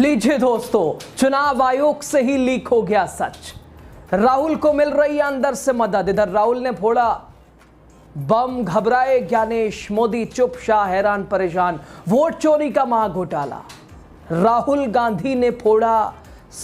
लीजिए दोस्तों, चुनाव आयोग से ही लीक हो गया सच। राहुल को मिल रही है अंदर से मदद। इधर राहुल ने फोड़ा बम, घबराए ज्ञानेश, मोदी चुप, शाह हैरान परेशान, वोट चोरी का महाघोटाला। राहुल गांधी ने फोड़ा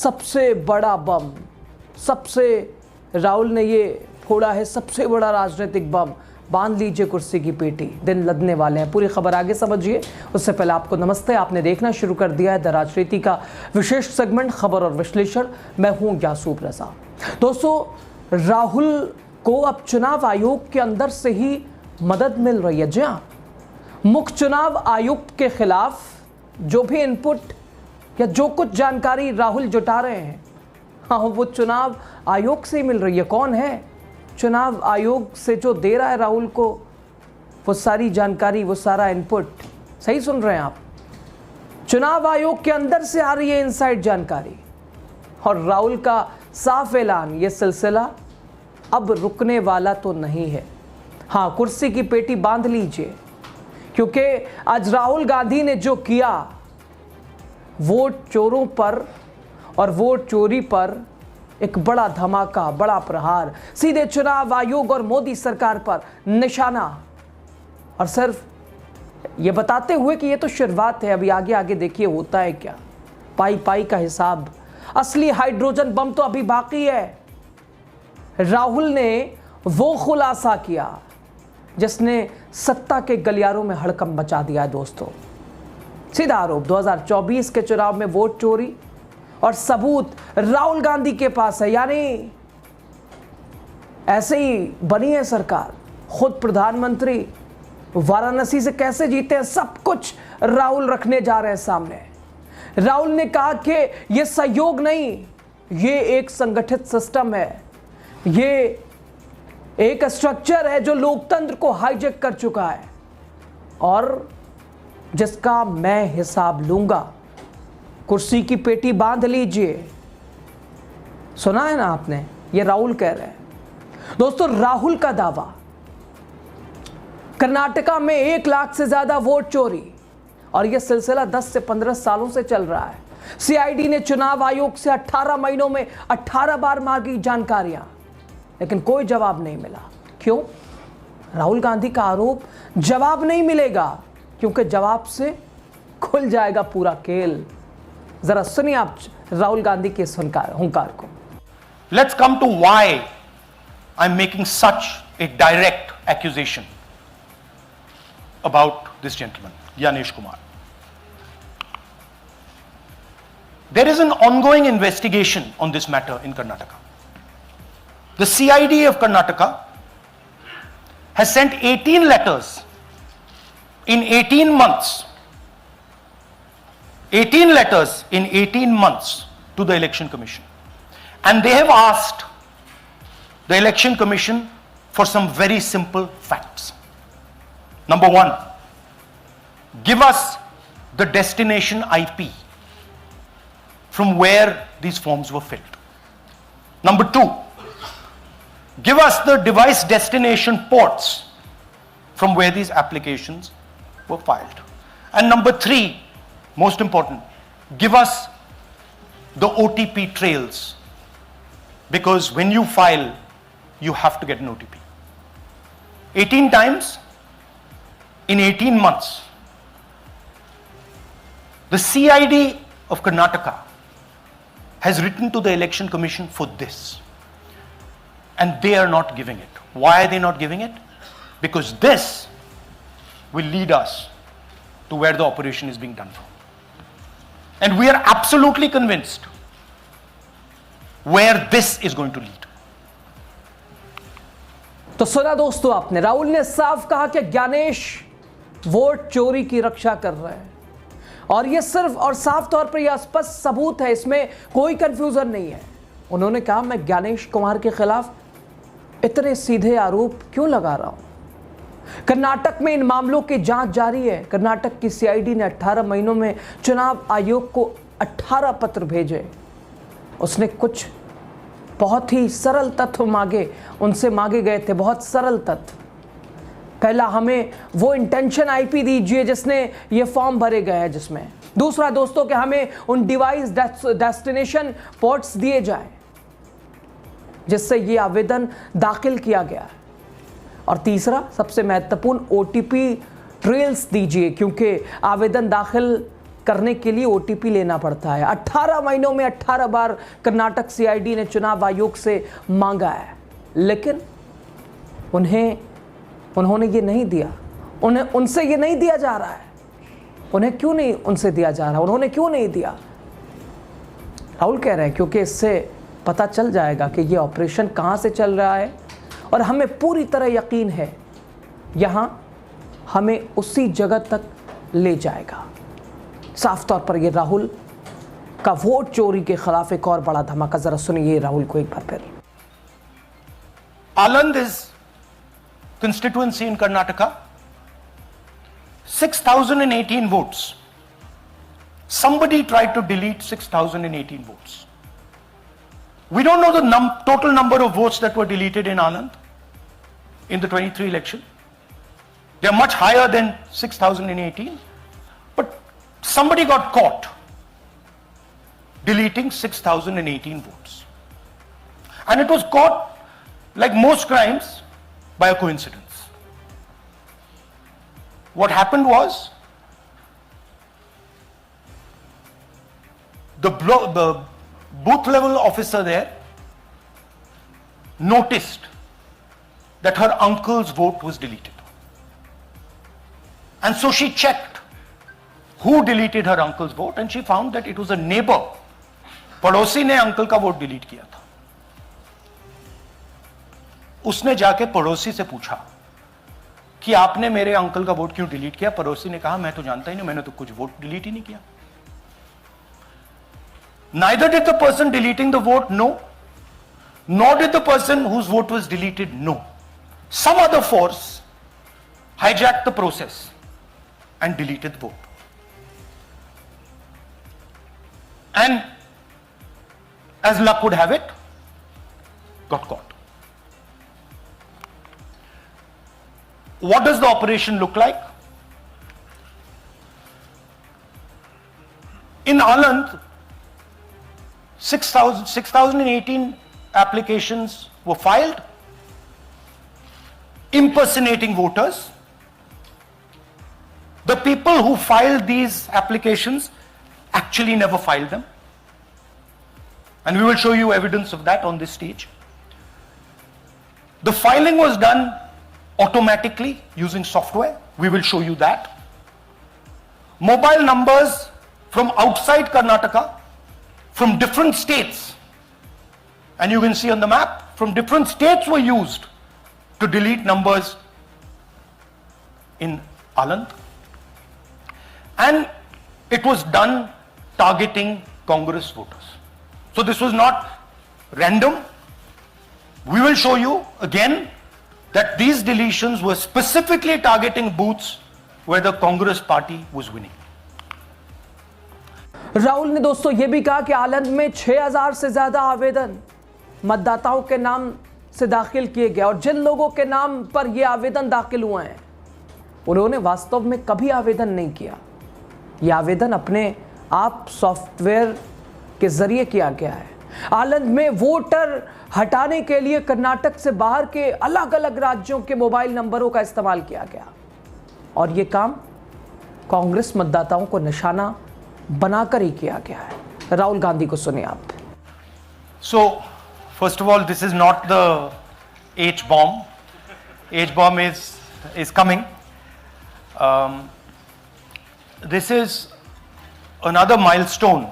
सबसे बड़ा बम। राहुल ने ये फोड़ा है सबसे बड़ा राजनीतिक बम। बांध लीजिए कुर्सी की पेटी, दिन लदने वाले हैं। पूरी खबर आगे समझिए। उससे पहले आपको नमस्ते। आपने देखना शुरू कर दिया है द राजनीति का विशेष सेगमेंट खबर और विश्लेषण। मैं हूं यासूब रजा। दोस्तों, राहुल को अब चुनाव आयोग के अंदर से ही मदद मिल रही है। जी हां, मुख्य चुनाव आयुक्त के खिलाफ जो भी इनपुट या जो कुछ जानकारी राहुल जुटा रहे हैं, हाँ, वो चुनाव आयोग से ही मिल रही है। कौन है चुनाव आयोग से जो दे रहा है राहुल को वो सारी जानकारी, वो सारा इनपुट? सही सुन रहे हैं आप, चुनाव आयोग के अंदर से आ रही है इनसाइड जानकारी। और राहुल का साफ ऐलान, ये सिलसिला अब रुकने वाला तो नहीं है। हाँ, कुर्सी की पेटी बांध लीजिए, क्योंकि आज राहुल गांधी ने जो किया, वोट चोरों पर और वोट चोरी पर एक बड़ा धमाका, बड़ा प्रहार, सीधे चुनाव आयोग और मोदी सरकार पर निशाना। और सिर्फ ये बताते हुए कि ये तो शुरुआत है, अभी आगे आगे देखिए होता है क्या। पाई पाई का हिसाब, असली हाइड्रोजन बम तो अभी बाकी है। राहुल ने वो खुलासा किया जिसने सत्ता के गलियारों में हड़कंप मचा दिया है। दोस्तों, सीधा आरोप 2024 के चुनाव में वोट चोरी और सबूत राहुल गांधी के पास है। यानी ऐसे ही बनी है सरकार, खुद प्रधानमंत्री वाराणसी से कैसे जीते हैं, सब कुछ राहुल रखने जा रहे हैं सामने। राहुल ने कहा कि यह सहयोग नहीं, ये एक संगठित सिस्टम है, ये एक स्ट्रक्चर है जो लोकतंत्र को हाईजैक कर चुका है और जिसका मैं हिसाब लूंगा। कुर्सी की पेटी बांध लीजिए। सुना है ना आपने, ये राहुल कह रहे हैं। दोस्तों, राहुल का दावा, कर्नाटका में 1 लाख से ज्यादा वोट चोरी, और यह सिलसिला 10 से 15 सालों से चल रहा है। सीआईडी ने चुनाव आयोग से 18 महीनों में 18 बार मांगी जानकारियां, लेकिन कोई जवाब नहीं मिला। क्यों? राहुल गांधी का आरोप, जवाब नहीं मिलेगा क्योंकि जवाब से खुल जाएगा पूरा खेल। जरा सुनिए आप राहुल गांधी के हुंकार को। Let's come to why I'm making such a direct accusation about this gentleman, Gyanesh Kumar. There is an ongoing investigation on this matter in Karnataka. The CID of Karnataka has sent 18 letters in 18 months. 18 letters in 18 months to the Election Commission. And they have asked the Election Commission for some very simple facts. Number one, give us the destination IP from where these forms were filled. Number two, give us the device destination ports from where these applications were filed. And number three, most important, give us the OTP trails, because when you file, you have to get an OTP. 18 times in 18 months. The CID of Karnataka has written to the Election Commission for this, and they are not giving it. Why are they not giving it? Because this will lead us to where the operation is being done from. And we are absolutely convinced where this is going to lead. तो सुना दोस्तों आपने, राहुल ने साफ कहा कि Gyanesh vote चोरी की रक्षा कर रहे हैं, और यह सिर्फ और साफ तौर पर यह स्पष्ट सबूत है, इसमें कोई कंफ्यूजन नहीं है। उन्होंने कहा, मैं ज्ञानेश कुमार के खिलाफ इतने सीधे आरोप क्यों लगा रहा हूं? कर्नाटक में इन मामलों की जांच जारी है। कर्नाटक की सीआईडी ने 18 महीनों में चुनाव आयोग को 18 पत्र भेजे। उसने कुछ बहुत ही सरल तथ्य मांगे, उनसे मांगे गए थे बहुत सरल तथ्य। पहला, हमें वो इंटेंशन आईपी दीजिए जिसने ये फॉर्म भरे गए हैं, जिसमें दूसरा दोस्तों कि हमें उन डिवाइस डेस्टिनेशन पोर्ट्स दिए जाएं जिससे ये आवेदन दाखिल किया गया है। और तीसरा सबसे महत्वपूर्ण, ओटीपी ट्रेल्स दीजिए, क्योंकि आवेदन दाखिल करने के लिए ओटीपी लेना पड़ता है। 18 महीनों में 18 बार कर्नाटक सीआईडी ने चुनाव आयोग से मांगा है, लेकिन उन्होंने ये नहीं दिया। उनसे ये नहीं दिया जा रहा है। उन्हें क्यों नहीं उनसे दिया जा रहा? उन्होंने क्यों नहीं दिया? राहुल कह रहे हैं क्योंकि इससे पता चल जाएगा कि ये ऑपरेशन कहाँ से चल रहा है, और हमें पूरी तरह यकीन है यहाँ हमें उसी जगह तक ले जाएगा। साफ तौर पर ये राहुल का वोट चोरी के खिलाफ एक और बड़ा धमाका। जरा सुनिए राहुल को एक बार फिर। Aland is constituency in Karnataka. 6,018 votes. Somebody tried to delete 6,018 votes. We don't know the total number of votes that were deleted in Aland in the 23 election. They are much higher than 6,018. But somebody got caught deleting 6,018 votes. And it was caught, like most crimes, by a coincidence. What happened was, the booth level officer there noticed that her uncle's vote was deleted. And so she checked who deleted her uncle's vote, and she found that it was a neighbor. पड़ोसी ने uncle का vote delete किया था. उसने जाके पड़ोसी से पूछा कि आपने मेरे अंकल का वोट क्यों डिलीट किया? पड़ोसी ने कहा मैं तो जानता ही नहीं, मैंने तो कुछ वोट डिलीट ही नहीं किया. Neither did the person deleting the vote know, nor did the person whose vote was deleted know. Some other force hijacked the process and deleted the vote. And as luck would have it, got caught. What does the operation look like? In Aland, 6,018 applications were filed impersonating voters. The people who filed these applications actually never filed them. And we will show you evidence of that on this stage. The filing was done automatically using software. We will show you that. Mobile numbers from outside Karnataka, from different states, and you can see on the map, from different states were used to delete numbers in Aland. And it was done targeting Congress voters. So this was not random. We will show you again that these deletions were specifically targeting booths where the Congress party was winning. Rahul ने दोस्तों ये भी कहा कि आलंद में 6,000 से ज्यादा आवेदन मतदाताओं के नाम से दाखिल किए गए, और जिन लोगों के नाम पर ये आवेदन दाखिल हुए हैं उन्होंने वास्तव में कभी आवेदन नहीं किया. यह आवेदन अपने आप सॉफ्टवेयर के जरिए किया गया है. आलंद में वोटर हटाने के लिए कर्नाटक से बाहर के अलग अलग राज्यों के मोबाइल नंबरों का इस्तेमाल किया गया, और यह काम कांग्रेस मतदाताओं को निशाना बनाकर ही किया गया है. राहुल गांधी को सुनिए आप. So, first of all, this is not the H-bomb. H-bomb is coming. This is another milestone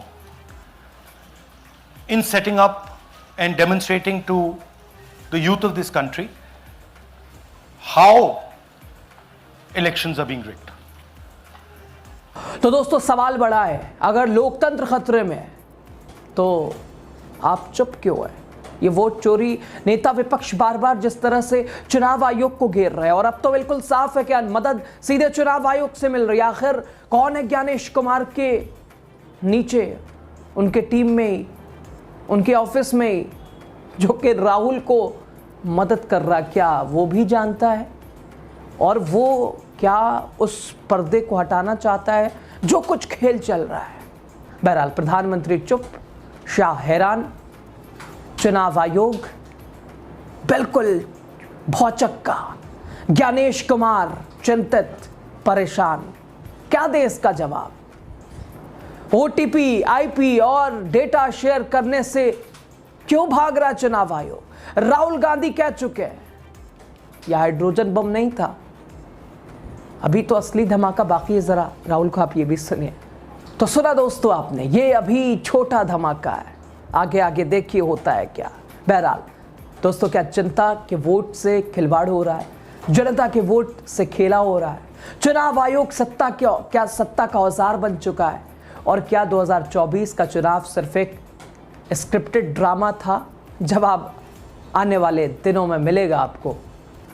in setting up and demonstrating to the youth of this country how elections are being rigged. तो दोस्तों सवाल बड़ा है, अगर लोकतंत्र खतरे में है तो आप चुप क्यों है? ये वोट चोरी नेता विपक्ष बार बार जिस तरह से चुनाव आयोग को घेर रहे हैं, और अब तो बिल्कुल साफ है कि मदद सीधे चुनाव आयोग से मिल रही है. आखिर कौन है ज्ञानेश कुमार के नीचे, उनके टीम में, उनके ऑफिस में, जो कि राहुल को मदद कर रहा? क्या वो भी जानता है? और वो क्या उस पर्दे को हटाना चाहता है जो कुछ खेल चल रहा है। बहरहाल प्रधानमंत्री चुप, शाह हैरान, चुनाव आयोग बिल्कुल भौचक्का, ज्ञानेश कुमार चिंतित परेशान। क्या दे इसका जवाब? ओटीपी, आईपी और डेटा शेयर करने से क्यों भाग रहा चुनाव आयोग? राहुल गांधी कह चुके हैं यह हाइड्रोजन बम नहीं था। अभी तो असली धमाका बाकी है, जरा राहुल को आप ये भी सुनिए। तो सुना दोस्तों आपने, ये अभी छोटा धमाका है, आगे आगे देखिए होता है क्या। बहरहाल दोस्तों, क्या जनता के वोट से खिलवाड़ हो रहा है? जनता के वोट से खेला हो रहा है? चुनाव आयोग सत्ता का औजार बन चुका है? और क्या 2024 का चुनाव सिर्फ एक स्क्रिप्टेड ड्रामा था? जवाब आने वाले दिनों में मिलेगा आपको,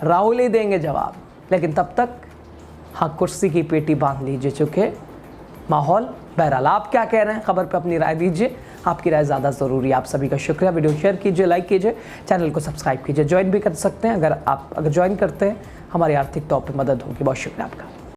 राहुल ही देंगे जवाब। लेकिन तब तक हाँ, कुर्सी की पेटी बांध लीजिए, चुके माहौल। बहरहाल आप क्या कह रहे हैं, खबर पे अपनी राय दीजिए, आपकी राय ज़्यादा ज़रूरी है। आप सभी का शुक्रिया। वीडियो शेयर कीजिए, लाइक कीजिए, चैनल को सब्सक्राइब कीजिए, ज्वाइन भी कर सकते हैं। अगर ज्वाइन करते हैं हमारी आर्थिक तौर पर मदद होगी। बहुत शुक्रिया आपका।